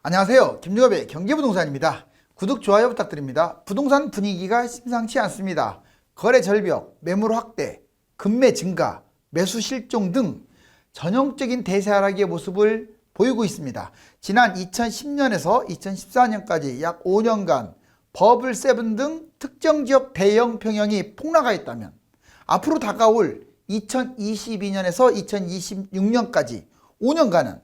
안녕하세요. 김유업의 경기부동산입니다. 구독, 좋아요 부탁드립니다. 부동산 분위기가 심상치 않습니다. 거래 절벽, 매물 확대, 금매 증가, 매수 실종 등 전형적인 대세 하락의 모습을 보이고 있습니다. 지난 2010년에서 2014년까지 약 5년간 버블 세븐 등 특정 지역 대형 평형이 폭락하였다면 앞으로 다가올 2022년에서 2026년까지 5년간은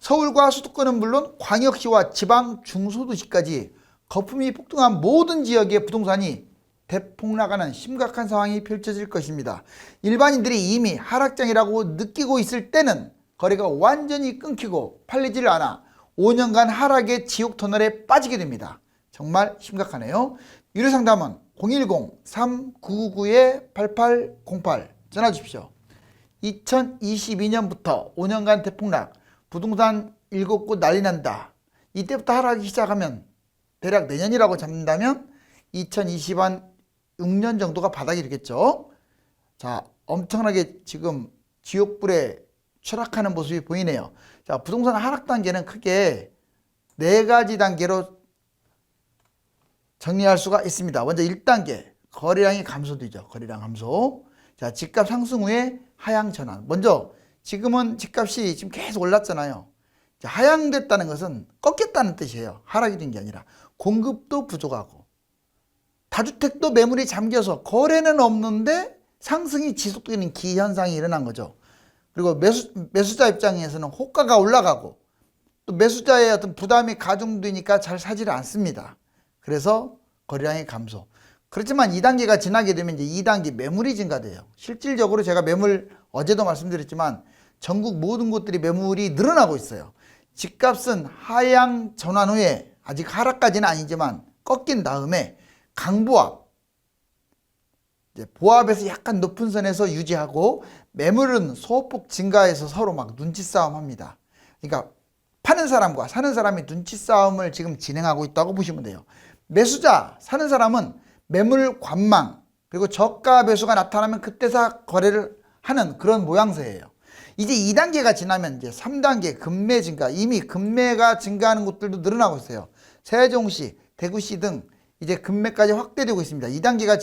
서울과 수도권은 물론 광역시와 지방 중소도시까지 거품이 폭등한 모든 지역의 부동산이 대폭락하는 심각한 상황이 펼쳐질 것입니다. 일반인들이 이미 하락장이라고 느끼고 있을 때는 거래가 완전히 끊기고 팔리지를 않아 5년간 하락의 지옥 터널에 빠지게 됩니다. 정말 심각하네요. 유료상담은 010-3999-8808 전화 주십시오. 2022년부터 5년간 대폭락, 부동산 7곳 난리 난다. 이때부터 하락이 시작하면 대략 내년이라고 잡는다면 2026년 정도가 바닥이 되겠죠. 자, 엄청나게 지금 지옥불에 추락하는 모습이 보이네요. 자, 부동산 하락 단계는 크게 4가지 단계로 정리할 수가 있습니다. 먼저 1단계, 거래량이 감소되죠. 거래량 감소. 자, 집값 상승 후에 하향 전환. 먼저 지금은 집값이 지금 계속 올랐잖아요. 하향됐다는 것은 꺾였다는 뜻이에요. 하락이 된 게 아니라 공급도 부족하고 다주택도 매물이 잠겨서 거래는 없는데 상승이 지속되는 기현상이 일어난 거죠. 그리고 매수자 입장에서는 호가가 올라가고 또 매수자의 어떤 부담이 가중되니까 잘 사지를 않습니다. 그래서 거래량이 감소. 그렇지만 2단계가 지나게 되면 이제 2단계 매물이 증가돼요. 실질적으로 제가 매물 어제도 말씀드렸지만 전국 모든 곳들이 매물이 늘어나고 있어요. 집값은 하향 전환 후에 아직 하락까지는 아니지만 꺾인 다음에 강보합, 이제 보합에서 약간 높은 선에서 유지하고 매물은 소폭 증가해서 서로 막 눈치 싸움 합니다. 그러니까 파는 사람과 사는 사람이 눈치 싸움을 지금 진행하고 있다고 보시면 돼요. 매수자, 사는 사람은 매물 관망, 그리고 저가 매수가 나타나면 그때서 거래를 하는 그런 모양새예요. 이제 2단계가 지나면 이제 3단계 금매 증가, 이미 금매가 증가하는 곳들도 늘어나고 있어요. 세종시, 대구시 등 이제 금매까지 확대되고 있습니다. 2단계가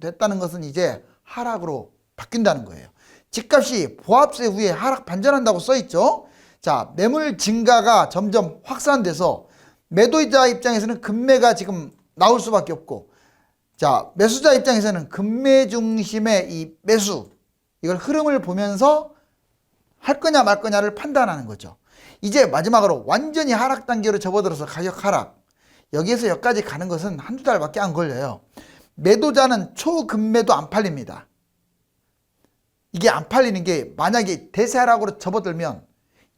됐다는 것은 이제 하락으로 바뀐다는 거예요. 집값이 보합세 후에 하락 반전한다고 써있죠. 자, 매물 증가가 점점 확산돼서 매도자 입장에서는 금매가 지금 나올 수밖에 없고, 자, 매수자 입장에서는 금매 중심의 이 매수, 이걸 흐름을 보면서 할 거냐 말 거냐를 판단하는 거죠. 이제 마지막으로 완전히 하락 단계로 접어들어서 가격 하락. 여기에서 여기까지 가는 것은 한두 달밖에 안 걸려요. 매도자는 초금매도 안 팔립니다. 이게 안 팔리는 게 만약에 대세 하락으로 접어들면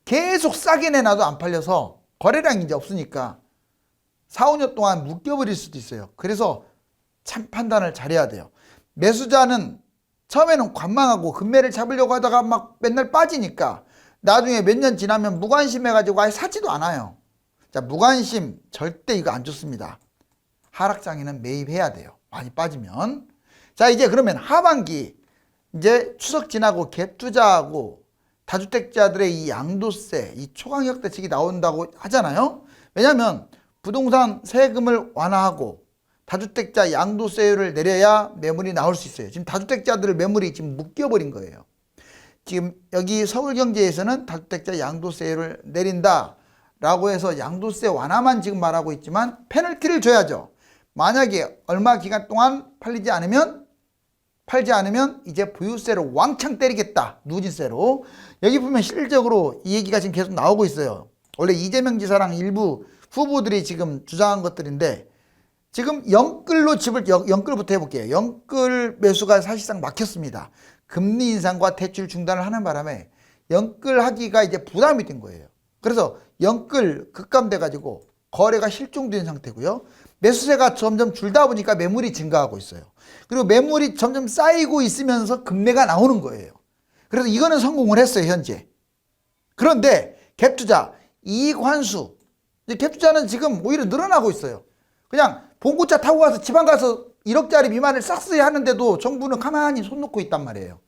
계속 싸게 내놔도 안 팔려서 거래량이 이제 없으니까 4, 5년 동안 묶여버릴 수도 있어요. 그래서 참 판단을 잘해야 돼요. 매수자는 처음에는 관망하고 금매를 잡으려고 하다가 막 맨날 빠지니까 나중에 몇 년 지나면 무관심해가지고 아예 사지도 않아요. 자, 무관심 절대 이거 안 좋습니다. 하락장에는 매입해야 돼요. 많이 빠지면. 자, 이제 그러면 하반기 이제 추석 지나고 갭 투자하고 다주택자들의 이 양도세, 이 초강력 대책이 나온다고 하잖아요. 왜냐하면 부동산 세금을 완화하고 다주택자 양도세율을 내려야 매물이 나올 수 있어요. 지금 다주택자들 매물이 지금 묶여버린 거예요. 지금 여기 서울경제에서는 다주택자 양도세율을 내린다라고 해서 양도세 완화만 지금 말하고 있지만 페널티를 줘야죠. 만약에 얼마 기간 동안 팔지 않으면 이제 보유세를 왕창 때리겠다. 누진세로. 여기 보면 실질적으로 이 얘기가 지금 계속 나오고 있어요. 원래 이재명 지사랑 일부 후보들이 지금 주장한 것들인데 지금 영끌로 영끌부터 해볼게요. 영끌 매수가 사실상 막혔습니다. 금리 인상과 대출 중단을 하는 바람에 영끌하기가 이제 부담이 된 거예요. 그래서 영끌 급감돼가지고 거래가 실종된 상태고요. 매수세가 점점 줄다 보니까 매물이 증가하고 있어요. 그리고 매물이 점점 쌓이고 있으면서 금매가 나오는 거예요. 그래서 이거는 성공을 했어요, 현재. 그런데 갭투자, 이익 환수, 갭투자는 지금 오히려 늘어나고 있어요. 그냥 봉고차 타고 가서 지방 가서 1억짜리 미만을 싹쓸이 하는데도 정부는 가만히 손 놓고 있단 말이에요.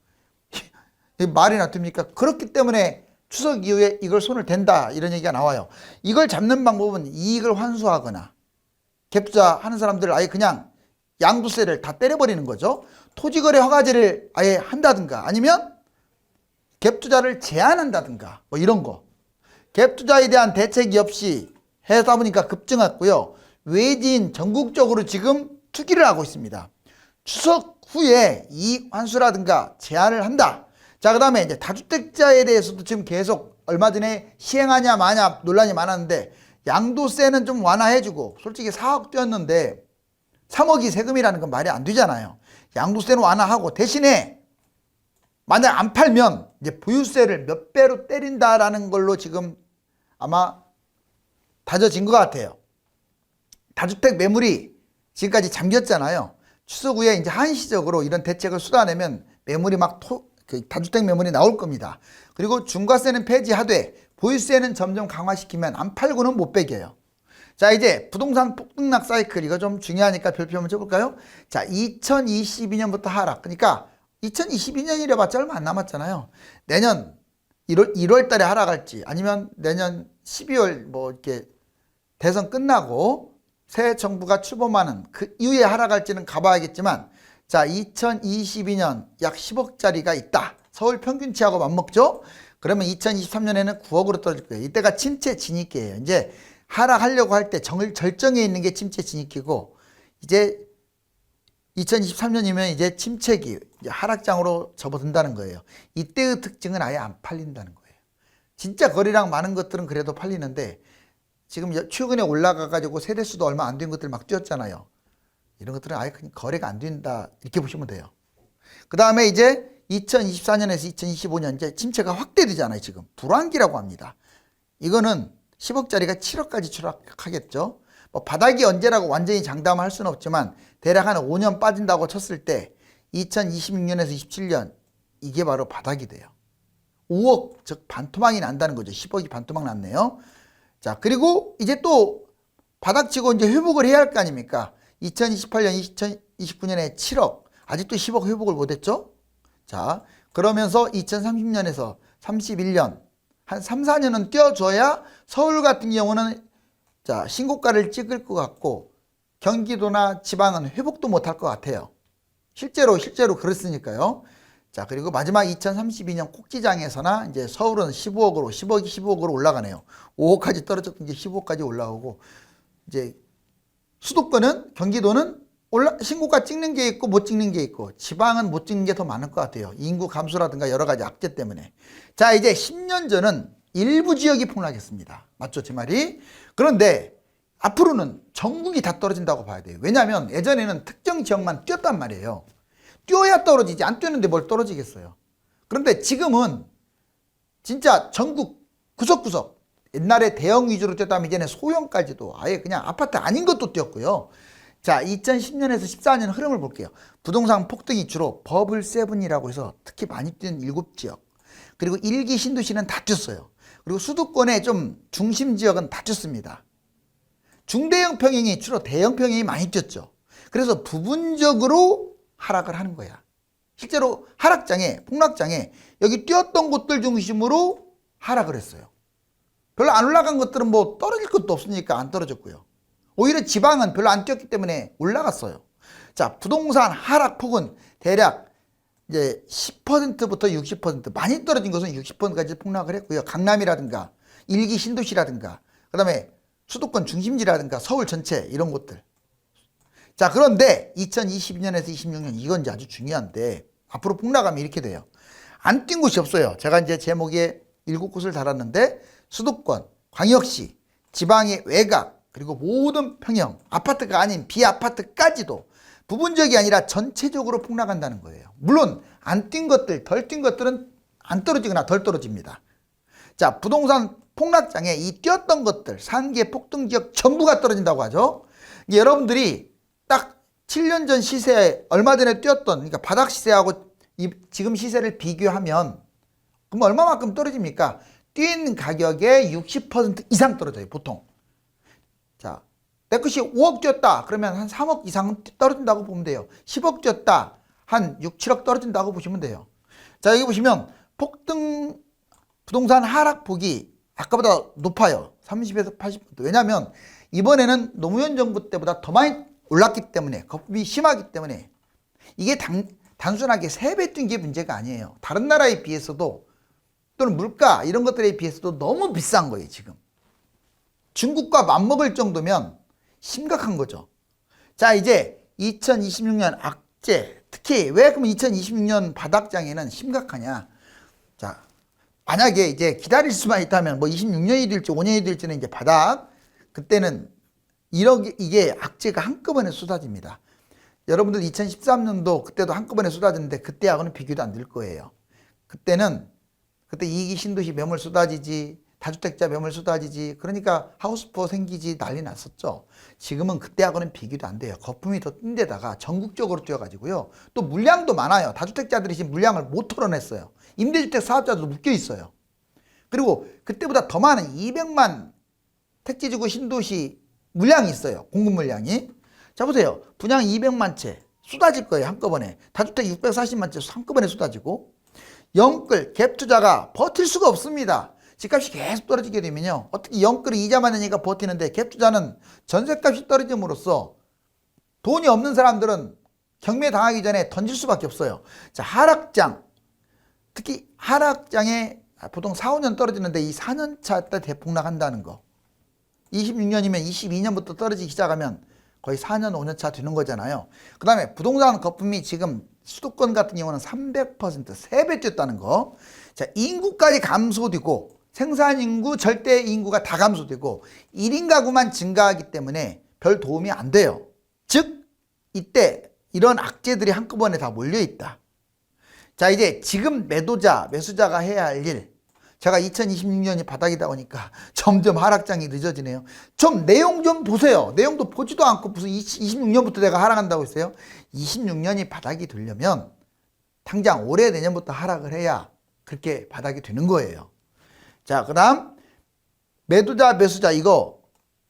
말이나 됩니까? 그렇기 때문에 추석 이후에 이걸 손을 댄다 이런 얘기가 나와요. 이걸 잡는 방법은 이익을 환수하거나 갭투자 하는 사람들을 아예 그냥 양도세를 다 때려버리는 거죠. 토지거래 허가제를 아예 한다든가 아니면 갭투자를 제한한다든가 뭐 이런 거. 갭투자에 대한 대책이 없이 해다 보니까 급증했고요. 외지인 전국적으로 지금 투기를 하고 있습니다. 추석 후에 이익 환수라든가 제한을 한다. 자, 그 다음에 이제 다주택자에 대해서도 지금 계속 얼마 전에 시행하냐 마냐 논란이 많았는데 양도세는 좀 완화해주고 솔직히 4억 뛰었는데 3억이 세금이라는 건 말이 안 되잖아요. 양도세는 완화하고 대신에 만약 안 팔면 이제 보유세를 몇 배로 때린다라는 걸로 지금 아마 다져진 것 같아요. 다주택 매물이 지금까지 잠겼잖아요. 추석 후에 이제 한시적으로 이런 대책을 쏟아내면 매물이 다주택 매물이 나올 겁니다. 그리고 중과세는 폐지하되 보유세는 점점 강화시키면 안 팔고는 못 빼겨요. 자, 이제 부동산 폭등락 사이클 이거 좀 중요하니까 별표 한번 쳐볼까요? 자, 2022년부터 하락. 그러니까 2022년이라 봤자 얼마 안 남았잖아요. 내년 1월 달에 하락할지 아니면 내년 12월 뭐 이렇게 대선 끝나고 새 정부가 출범하는 그 이후에 하락할지는 가봐야겠지만 자, 2022년 약 10억짜리가 있다. 서울 평균치하고 맞먹죠? 그러면 2023년에는 9억으로 떨어질 거예요. 이때가 침체 진입기예요. 이제 하락하려고 할 때 절정에 있는 게 침체 진입기고 이제 2023년이면 이제 침체기, 이제 하락장으로 접어든다는 거예요. 이때의 특징은 아예 안 팔린다는 거예요. 진짜 거래량 많은 것들은 그래도 팔리는데 지금 최근에 올라가가지고 세대수도 얼마 안 된 것들 막 뛰었잖아요. 이런 것들은 아예 그냥 거래가 안 된다 이렇게 보시면 돼요. 그 다음에 이제 2024년에서 2025년 이제 침체가 확대되잖아요. 지금 불황기라고 합니다. 이거는 10억짜리가 7억까지 추락하겠죠. 뭐 바닥이 언제라고 완전히 장담할 수는 없지만 대략 한 5년 빠진다고 쳤을 때 2026년에서 27년 이게 바로 바닥이 돼요. 5억 즉 반토막이 난다는 거죠. 10억이 반토막 났네요. 자, 그리고 이제 또 바닥치고 이제 회복을 해야 할 거 아닙니까? 2028년, 2029년에 7억, 아직도 10억 회복을 못했죠? 자, 그러면서 2030년에서 31년, 한 3, 4년은 뛰어줘야 서울 같은 경우는 자, 신고가를 찍을 것 같고 경기도나 지방은 회복도 못할 것 같아요. 실제로 그렇으니까요. 자, 그리고 마지막 2032년 꼭지장에서나 이제 서울은 15억으로, 10억이 15억으로 올라가네요. 5억까지 떨어졌던 게 15억까지 올라오고, 이제 수도권은, 경기도는 신고가 찍는 게 있고 못 찍는 게 있고, 지방은 못 찍는 게 더 많을 것 같아요. 인구 감소라든가 여러 가지 악재 때문에. 자, 이제 10년 전은 일부 지역이 폭락했습니다. 맞죠, 제 말이? 그런데 앞으로는 전국이 다 떨어진다고 봐야 돼요. 왜냐하면 예전에는 특정 지역만 뛰었단 말이에요. 뛰어야 떨어지지 안 뛰었는데 뭘 떨어지겠어요. 그런데 지금은 진짜 전국 구석구석 옛날에 대형 위주로 뛰었다면 이제는 소형까지도 아예 그냥 아파트 아닌 것도 뛰었고요. 자, 2010년에서 14년 흐름을 볼게요. 부동산 폭등이 주로 버블 세븐이라고 해서 특히 많이 뛰는 7지역 그리고 1기 신도시는 다 뛰었어요. 그리고 수도권의 좀 중심 지역은 다 뛰었습니다. 중대형 평형이 주로 대형 평형이 많이 뛰었죠. 그래서 부분적으로 하락을 하는 거야. 실제로 하락장에 폭락장에 여기 뛰었던 곳들 중심으로 하락을 했어요. 별로 안 올라간 것들은 뭐 떨어질 것도 없으니까 안 떨어졌고요. 오히려 지방은 별로 안 뛰었기 때문에 올라갔어요. 자, 부동산 하락폭은 대략 이제 10%부터 60% 많이 떨어진 것은 60%까지 폭락을 했고요. 강남이라든가 일기 신도시라든가 그다음에 수도권 중심지라든가 서울 전체 이런 곳들. 자, 그런데 2022년에서 26년 이건 이제 아주 중요한데 앞으로 폭락하면 이렇게 돼요. 안 뛴 곳이 없어요. 제가 이제 제목에 7곳을 달았는데 수도권, 광역시, 지방의 외곽 그리고 모든 평형, 아파트가 아닌 비아파트까지도 부분적이 아니라 전체적으로 폭락한다는 거예요. 물론 안 뛴 것들, 덜 뛴 것들은 안 떨어지거나 덜 떨어집니다. 자, 부동산 폭락장에 이 뛰었던 것들, 상계 폭등 지역 전부가 떨어진다고 하죠. 여러분들이 딱 7년 전 시세 얼마 전에 뛰었던 그러니까 바닥 시세하고 지금 시세를 비교하면 그럼 얼마만큼 떨어집니까? 뛴 가격의 60% 이상 떨어져요, 보통. 자, 내 것이 5억 뛰었다. 그러면 한 3억 이상은 떨어진다고 보면 돼요. 10억 뛰었다. 한 6, 7억 떨어진다고 보시면 돼요. 자, 여기 보시면 폭등 부동산 하락폭이 아까보다 높아요. 30에서 80%. 왜냐하면 이번에는 노무현 정부 때보다 더 많이 올랐기 때문에, 거품이 심하기 때문에 이게 단순하게 3배 뛴 게 문제가 아니에요. 다른 나라에 비해서도 또는 물가 이런 것들에 비해서도 너무 비싼 거예요. 지금 중국과 맞먹을 정도면 심각한 거죠. 자, 이제 2026년 악재, 특히 왜 그럼 2026년 바닥장에는 심각하냐. 자, 만약에 이제 기다릴 수만 있다면 뭐 26년이 될지 5년이 될지는 이제 바닥, 그때는 이게 악재가 한꺼번에 쏟아집니다. 여러분들 2013년도 그때도 한꺼번에 쏟아졌는데 그때하고는 비교도 안 될 거예요. 그때 이기 신도시 매물 쏟아지지, 다주택자 매물 쏟아지지, 그러니까 하우스포 생기지 난리 났었죠. 지금은 그때하고는 비교도 안 돼요. 거품이 더 뜬 데다가 전국적으로 뛰어가지고요. 또 물량도 많아요. 다주택자들이 지금 물량을 못 털어냈어요. 임대주택 사업자도 묶여 있어요. 그리고 그때보다 더 많은 200만 택지지구 신도시 물량이 있어요. 공급 물량이. 자, 보세요. 분양 200만 채 쏟아질 거예요. 한꺼번에. 다주택 640만 채 한꺼번에 쏟아지고, 영끌, 갭 투자가 버틸 수가 없습니다. 집값이 계속 떨어지게 되면요. 어떻게 영끌이 이자 많으니까 버티는데 갭 투자는 전세값이 떨어짐으로써 돈이 없는 사람들은 경매 당하기 전에 던질 수밖에 없어요. 자, 하락장. 특히 하락장에 보통 4, 5년 떨어지는데 이 4년 차 때 대폭락한다는 거. 26년이면 22년부터 떨어지기 시작하면 거의 4년, 5년 차 되는 거잖아요. 그 다음에 부동산 거품이 지금 수도권 같은 경우는 300%, 3배 뛰었다는 거. 자, 인구까지 감소되고, 생산인구, 절대 인구가 다 감소되고, 1인 가구만 증가하기 때문에 별 도움이 안 돼요. 즉, 이때 이런 악재들이 한꺼번에 다 몰려있다. 자, 이제 지금 매수자가 해야 할 일. 제가 2026년이 바닥이다 보니까 점점 하락장이 늦어지네요. 좀 내용 좀 보세요. 내용도 보지도 않고 무슨 26년부터 내가 하락한다고 했어요. 26년이 바닥이 되려면 당장 올해 내년부터 하락을 해야 그렇게 바닥이 되는 거예요. 자, 그 다음 매수자 이거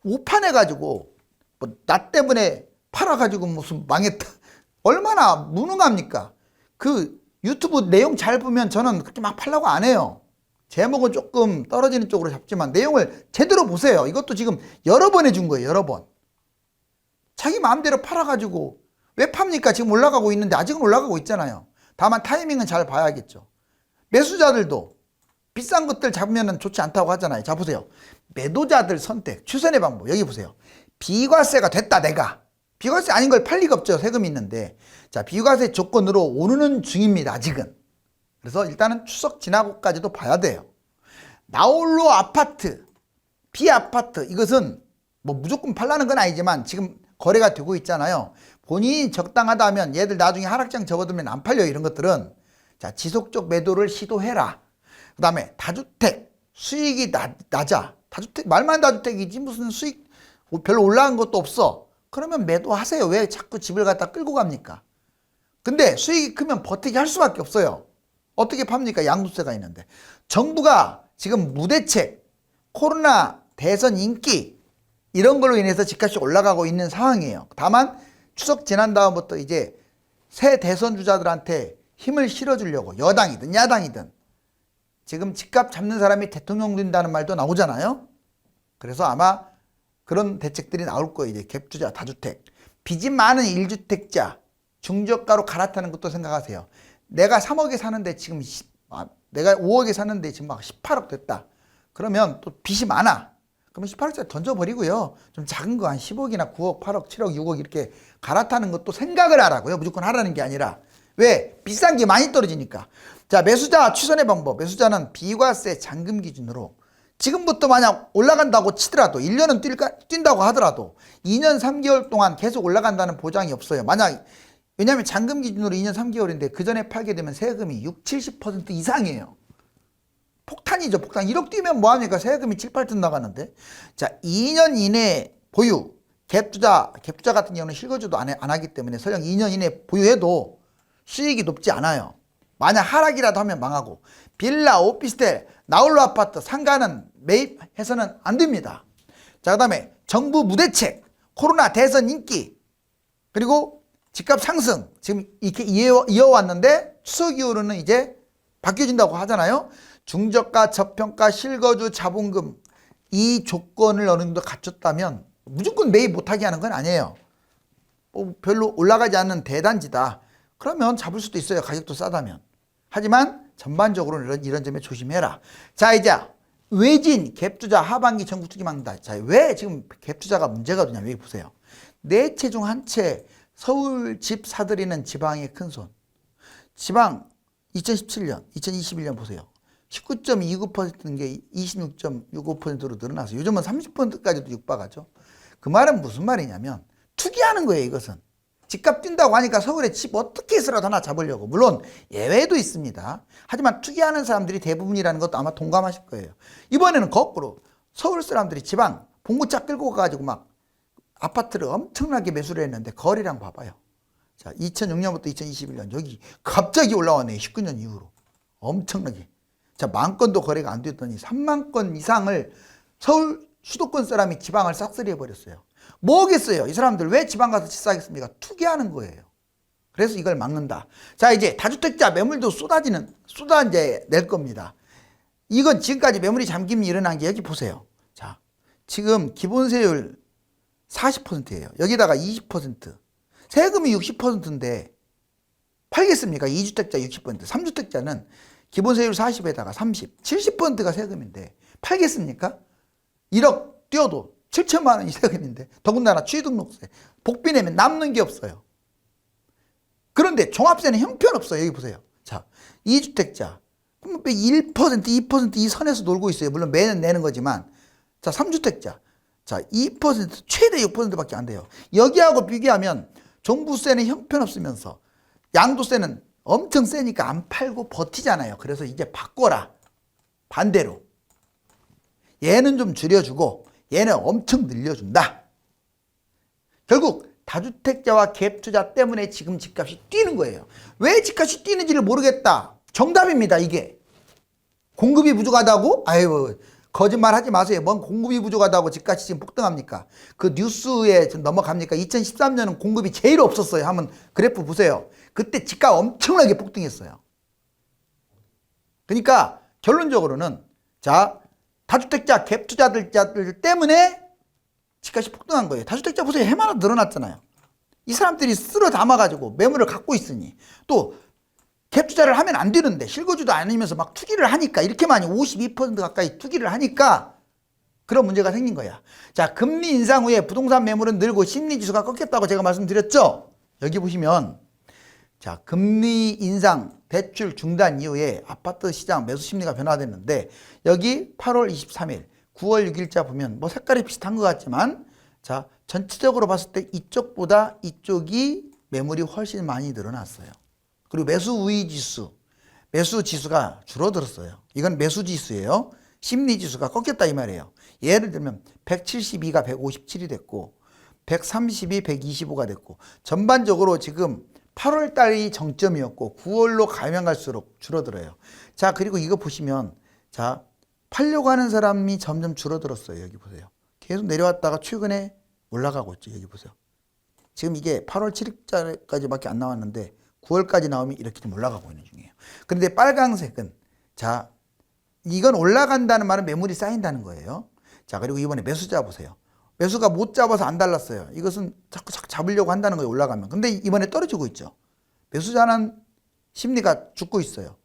오판해가지고 뭐 나 때문에 팔아가지고 무슨 망했다. 얼마나 무능합니까? 그 유튜브 내용 잘 보면 저는 그렇게 막 팔라고 안 해요. 제목은 조금 떨어지는 쪽으로 잡지만 내용을 제대로 보세요. 이것도 지금 여러 번 해준 거예요. 여러 번. 자기 마음대로 팔아가지고 왜 팝니까? 지금 올라가고 있는데 아직은 올라가고 있잖아요. 다만 타이밍은 잘 봐야겠죠. 매수자들도 비싼 것들 잡으면 좋지 않다고 하잖아요. 자, 보세요. 매도자들 선택, 추선의 방법. 여기 보세요. 비과세가 됐다 내가. 비과세 아닌 걸 팔 리가 없죠. 세금이 있는데. 자, 비과세 조건으로 오르는 중입니다. 아직은. 그래서 일단은 추석 지나고까지도 봐야 돼요. 나홀로 아파트, 비아파트, 이것은 뭐 무조건 팔라는 건 아니지만 지금 거래가 되고 있잖아요. 본인이 적당하다 하면 얘들 나중에 하락장 접어들면 안 팔려요. 이런 것들은. 자, 지속적 매도를 시도해라. 그 다음에 다주택, 수익이 낮아. 다주택, 말만 다주택이지 무슨 수익 별로 올라간 것도 없어. 그러면 매도하세요. 왜 자꾸 집을 갖다 끌고 갑니까? 근데 수익이 크면 버티기 할 수밖에 없어요. 어떻게 팝니까? 양도세가 있는데. 정부가 지금 무대책, 코로나, 대선 인기 이런 걸로 인해서 집값이 올라가고 있는 상황이에요. 다만 추석 지난 다음부터 이제 새 대선 주자들한테 힘을 실어주려고 여당이든 야당이든 지금 집값 잡는 사람이 대통령 된다는 말도 나오잖아요. 그래서 아마 그런 대책들이 나올 거예요. 이제 갭투자, 다주택. 빚이 많은 1주택자, 중저가로 갈아타는 것도 생각하세요. 내가 3억에 사는데 지금 내가 5억에 사는데 지금 막 18억 됐다. 그러면 또 빚이 많아. 그러면 18억짜리 던져버리고요. 좀 작은 거 한 10억이나 9억, 8억, 7억, 6억 이렇게 갈아타는 것도 생각을 하라고요. 무조건 하라는 게 아니라. 왜? 비싼 게 많이 떨어지니까. 자, 매수자 추선의 방법. 매수자는 비과세 잔금 기준으로 지금부터 만약 올라간다고 치더라도 1년은 뛴다고 하더라도 2년 3개월 동안 계속 올라간다는 보장이 없어요. 만약 왜냐하면 잔금 기준으로 2년 3개월인데 그 전에 팔게 되면 세금이 60, 70% 이상이에요. 폭탄이죠. 폭탄. 1억 뛰면 뭐합니까? 세금이 7, 8천 나가는데. 자, 2년 이내 보유. 갭투자 같은 경우는 실거주도 안 하기 때문에 설령 2년 이내 보유해도 수익이 높지 않아요. 만약 하락이라도 하면 망하고. 빌라, 오피스텔, 나홀로 아파트, 상가는 매입해서는 안 됩니다. 자, 그 다음에 정부 무대책, 코로나 대선 인기, 그리고 집값 상승 지금 이렇게 이어왔는데 추석 이후로는 이제 바뀌어진다고 하잖아요. 중저가, 저평가, 실거주, 자본금 이 조건을 어느 정도 갖췄다면 무조건 매입 못하게 하는 건 아니에요. 별로 올라가지 않는 대단지다. 그러면 잡을 수도 있어요. 가격도 싸다면. 하지만 전반적으로 이런 점에 조심해라. 자, 이제 외진 갭투자 하반기 전국 투기 막는다. 자, 왜 지금 갭투자가 문제가 되냐. 여기 보세요. 4채 중 1채 서울 집 사들이는 지방의 큰손. 지방 2017년, 2021년 보세요. 19.29%인 게 26.65%로 늘어나서 요즘은 30%까지도 육박하죠. 그 말은 무슨 말이냐면 투기하는 거예요. 이것은. 집값 뛴다고 하니까 서울에 집 어떻게 해서라도 하나 잡으려고. 물론 예외도 있습니다. 하지만 투기하는 사람들이 대부분이라는 것도 아마 동감하실 거예요. 이번에는 거꾸로 서울 사람들이 지방 봉고차 끌고 가가지고 막 아파트를 엄청나게 매수를 했는데 거래량 봐봐요. 자, 2006년부터 2021년 여기 갑자기 올라왔네요. 19년 이후로. 엄청나게. 자, 10,000건도 거래가 안 됐더니 3만 건 이상을 서울 수도권 사람이 지방을 싹쓸이 해버렸어요. 뭐겠어요? 이 사람들 왜 지방 가서 집 사겠습니까? 투기하는 거예요. 그래서 이걸 막는다. 자, 이제 다주택자 매물도 쏟아 이제 낼 겁니다. 이건 지금까지 매물이 잠김이 일어난 게 여기 보세요. 자, 지금 기본세율 40%예요. 여기다가 20%. 세금이 60%인데 팔겠습니까? 2주택자 60%, 3주택자는 기본세율 40에다가 30, 70%가 세금인데 팔겠습니까? 1억 뛰어도 7천만 원이 세금인데 더군다나 취등록세, 복비 내면 남는 게 없어요. 그런데 종합세는 형편없어요. 여기 보세요. 자, 2주택자 1%, 2% 이 선에서 놀고 있어요. 물론 매년 내는 거지만 자, 3주택자 자, 2% 최대 6%밖에 안 돼요. 여기하고 비교하면 종부세는 형편없으면서 양도세는 엄청 세니까 안 팔고 버티잖아요. 그래서 이제 바꿔라. 반대로. 얘는 좀 줄여주고 얘는 엄청 늘려준다. 결국 다주택자와 갭투자 때문에 지금 집값이 뛰는 거예요. 왜 집값이 뛰는지를 모르겠다. 정답입니다. 이게. 공급이 부족하다고? 아유, 거짓말 하지 마세요. 뭔 공급이 부족하다고 집값이 지금 폭등합니까? 그 뉴스에 좀 넘어갑니까? 2013년은 공급이 제일 없었어요. 한번 그래프 보세요. 그때 집값 엄청나게 폭등했어요. 그러니까 결론적으로는 자, 다주택자 갭투자들 때문에 집값이 폭등한 거예요. 다주택자 보세요. 해마다 늘어났잖아요. 이 사람들이 쓸어 담아가지고 매물을 갖고 있으니 또 갭투자를 하면 안 되는데 실거주도 아니면서 막 투기를 하니까 이렇게 많이 52% 가까이 투기를 하니까 그런 문제가 생긴 거야. 자, 금리 인상 후에 부동산 매물은 늘고 심리지수가 꺾였다고 제가 말씀드렸죠. 여기 보시면 자, 금리 인상 대출 중단 이후에 아파트 시장 매수 심리가 변화됐는데 여기 8월 23일 9월 6일자 보면 뭐 색깔이 비슷한 것 같지만 자, 전체적으로 봤을 때 이쪽보다 이쪽이 매물이 훨씬 많이 늘어났어요. 그리고 매수 우위 지수, 매수 지수가 줄어들었어요. 이건 매수 지수예요. 심리 지수가 꺾였다 이 말이에요. 예를 들면 172가 157이 됐고 132, 125가 됐고 전반적으로 지금 8월 달이 정점이었고 9월로 가면 갈수록 줄어들어요. 자, 그리고 이거 보시면 자, 팔려고 하는 사람이 점점 줄어들었어요. 여기 보세요. 계속 내려왔다가 최근에 올라가고 있죠. 여기 보세요. 지금 이게 8월 7일까지밖에 안 나왔는데 9월까지 나오면 이렇게 좀 올라가고 있는 중이에요. 그런데 빨강색은 자, 이건 올라간다는 말은 매물이 쌓인다는 거예요. 자, 그리고 이번에 매수자 보세요. 매수가 못 잡아서 안 달랐어요. 이것은 자꾸 잡으려고 한다는 거예요. 올라가면. 근데 이번에 떨어지고 있죠. 매수자는 심리가 죽고 있어요.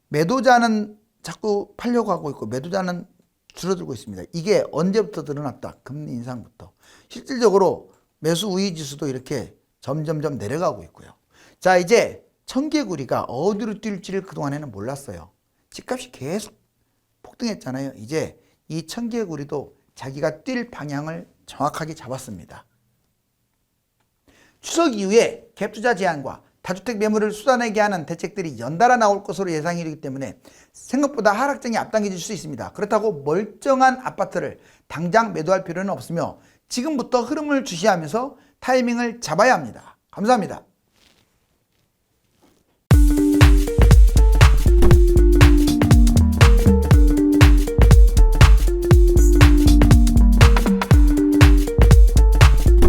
매도자는 자꾸 팔려고 하고 있고 매도자는 줄어들고 있습니다. 이게 언제부터 드러났다? 금리 인상부터. 실질적으로 매수 우위 지수도 이렇게 점점점 내려가고 있고요. 자, 이제 청개구리가 어디로 뛸지를 그동안에는 몰랐어요. 집값이 계속 폭등했잖아요. 이제 이 청개구리도 자기가 뛸 방향을 정확하게 잡았습니다. 추석 이후에 갭투자 제한과 다주택 매물을 쏟아내게 하는 대책들이 연달아 나올 것으로 예상이 되기 때문에 생각보다 하락장이 앞당겨질 수 있습니다. 그렇다고 멀쩡한 아파트를 당장 매도할 필요는 없으며 지금부터 흐름을 주시하면서 타이밍을 잡아야 합니다. 감사합니다.